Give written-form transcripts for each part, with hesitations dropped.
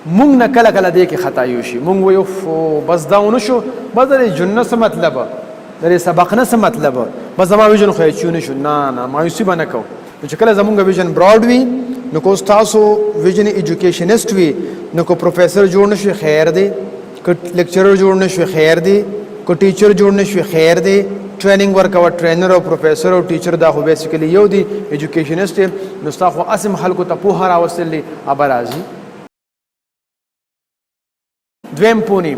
مونږ نه کله کله دې کې خطا یو شي مونږ وایو بس دا ونه شو بس د جنه څه مطلب د سبق نه څه مطلب بس زما ویژن خو یې چونه شو نه مایوسي به نه کوو نو چې کله زمونږ ویژن براډ وي نو کو تاسو ویژن ایجوکیشنست وي نو کو پروفیسر جوړ نشي خیر دی کو لیکچرر جوړ نشي خیر دی کو ټیچر جوړ نشي خیر دی ټریننګ ورکوه ټرینر او پروفیسر او ټیچر دا خو بیسیکلی یو دی ایجوکیشنست نو تاسو اسم خلکو ته پوهه راوستلی ابا راځي دویم پونی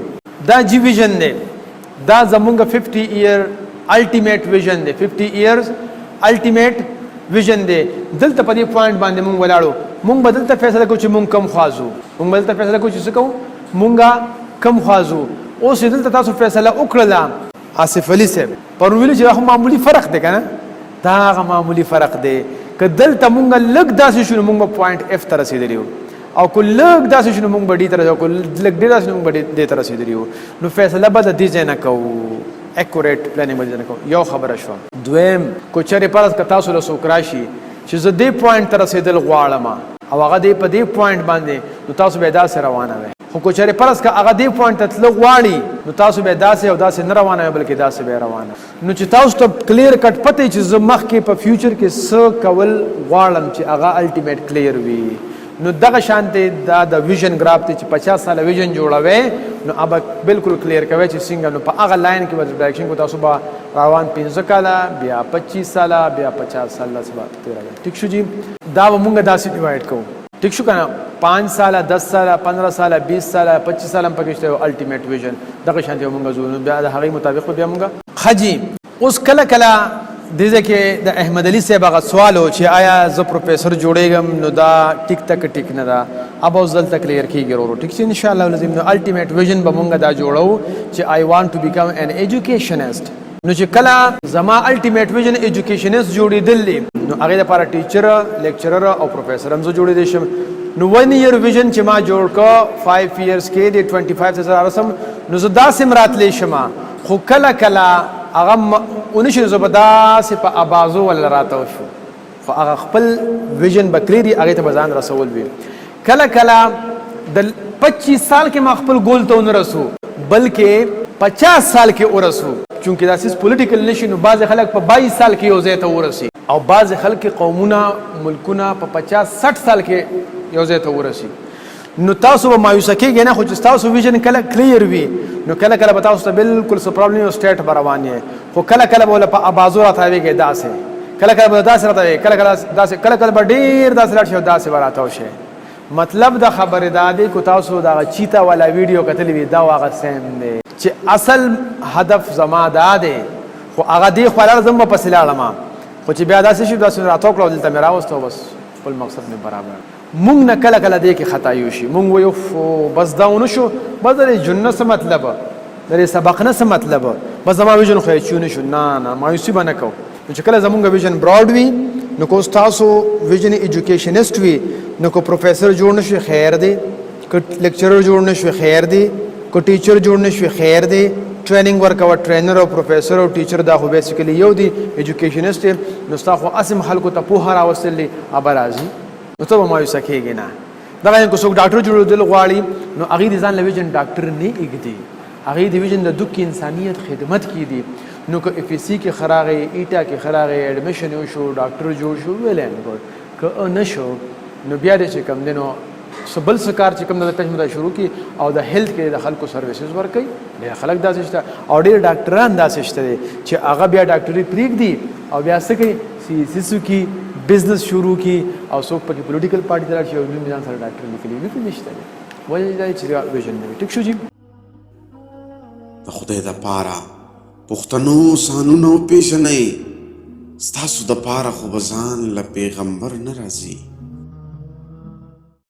دا جی ویژن دی دا زمونږ 50 ایئر الټیمیټ ویژن دی 50 ایئرز الټیمیټ ویژن دی دلته په دې پوینټ باندې مونږ ولاړو مونږ به دلته فیصله کوو چې مونږ کم خوازو مونږ به دلته فیصله کوو چې څه کوو مونږ کم خوازو اوس دلته تاسو فیصله وکړله آصف علي صاحب پرون ویلي چې دا معمولي فرق دی که نه دا هغه معمولي فرق دی که دلته مونږ لږ داسې شو نو مونږ به پوینټ اف ته رسېدلي وو او که لږ داسې شو نو مونږ به ډي ته رسېدلي او که لږ ډېر داسې نو مونږ به دې ته رسېدلي وو نو فیصله به د دې ځای نه کوو اکوریټ پلانینګ باندې نه کوو یو خبره شوه دویم کو چېرې فرض که تاسو له څوک راشي چې زه دې پوینټ ته رسېدل غواړم او هغه دې په دې پوینټ باندې نو تاسو به یې داسې روانه وئ خو کو چېرې فرض که هغه دې پوینټ ته تله غواړي نو تاسو به یې داسې او داسې نه روانه وئ بلکې داسې به یې روانه نو چې تاسو ته کلیر کټ پته چې زه مخکې په فیوچر کې څه کول غواړم چې هغه الټیمیټ کلیر وي نو دغه شانتې دا د ویژن ګراف دی چې 50 ساله ویژن جوړوي نو اب بالکل کلیر کوي چې څنګه نو په هغه لاین کې ود ډایرکشن کو تاسو به روان 15 کاله بیا 25 ساله بیا 50 ساله سبا تیرا ټیک شو جی دا موږ داسې ډیوایډ کوو ټیک شو کنه 5 ساله 10 ساله 15 ساله 20 ساله 25 ساله په کې شته الټیمیټ ویژن دغه شانتې موږ زونه بیا د هغه مطابق بیا موږ خجی اوس کله کله دغه کې د احمد علي صاحب هغه سوال و چې آیا زه پروفیسر جوړېږم نو دا ټیک تک ټیک نه ده اب اوس دلته کلیر کېږي ورو ټیک چې ان شاء الله لازم نو الټیمیټ ویژن به مونږ دا جوړو چې آی وانټ ټو بیکم ان ایجوکیشنست نو چې کله زما الټیمیټ ویژن ایجوکیشنست جوړېدل نو هغه لپاره ټیچر لیکچرر او پروفیسر هم زه جوړېدی شم نو 1 ایئر ویژن چې ما جوړ کو 5 ایئرز کې د 25000 رسم نو زه داسې راتلی شم خو کله کله هغه اونشي زبدا سي په ابازو ولا راتو شو خو هغه خپل ویژن بکلیری هغه ته بزان رسول وي کله کله د 25 سال کې ما خپل ګول ته نه رسو بلکې 50 سال کې ورسو چونکه دا سیس پولیټیکل نشي نو بعض خلک په 22 سال کې یو ځای ته ورسي او بعض خلک قومونه ملکونه په 50 60 سال کې یو ځای ته ورسي نو تاسو به مایوسه کېږئ نه خو چې تاسو ویژن کله کلیر وي نو کله کله به تاسو ته بالکل څه پرابلم او سټیټ به روان یې خو کله کله به له په ابازو راتاویږئ داسې کله کله به داسې راتاویږئ کله کله داسې کله کله به ډېر داسې لاړ شي او داسې به راتاو شي مطلب د خبرې دا دی که تاسو دغه چیتا والا ویډیو کتلی وي دا هغه سیم دی چې اصل هدف زما دا دی خو هغه دې خوا لاړه زه هم به پسې لاړم خو چې بیا داسې شي داسې راتاو کړه او دلته مې راوستو بس خپل مقصد مې برابر مونږ نه کله کله دې کې خطا یو شي مونږ وایو بس دا ونه شو بس د جنه څه مطلب د سبق نه څه مطلب بس زما ویژن خو یې چونه شو نه مایوسي به نه کوو نو چې کله زمونږ ویژن براډ وي نو کو تاسو ویژن ایجوکیشنست وي نو کو پروفیسر جوړ نشي خیر دی کو لیکچرر جوړ نشي خیر دی کو ټیچر جوړ نشي خیر دی ټریننګ ورکوه ټرینر او پروفیسر او ټیچر دا خو بیسیکلی یو دی ایجوکیشنست نو تاسو اسم خلکو ته پوهه راوستلی ابا راځي نو ته به مایوسه کېږي نه دغه که څوک ډاکټر جوړېدل غواړي نو هغې د ځان له ویژن ډاکټر نه ایږدي هغې د ویژن د دک انسانیت خدمت کې دي نو که اف سی کې خراغی ایټا کې خراغی ایډمیشن وشو ډاکټر جوړ شو ویل اینډ ګډ که نه شو نو بیا دې چې کوم دی نو څه بل څه کار چې کوم د پېژنه شروع کړي او د هیلث کې د خلکو سروسز ورکوي ډېر خلک داسې شته او ډېر ډاکټران داسې شته دي چې هغه بیا ډاکټري پرېږدي او بیا څه کوي سیسو کې بزنس شروع کی او څوک پکې پولیټیکل پارټي ته لاړ شي او نوم ځان سره ډاکټر لیکلی وي نشته وجه دا چې ویژن نه وي ټیک شو جی د خدای دپاره پښتنو سانونه وپېژنئ ستاسو دپاره خو به ځان له پیغمبر نه راځي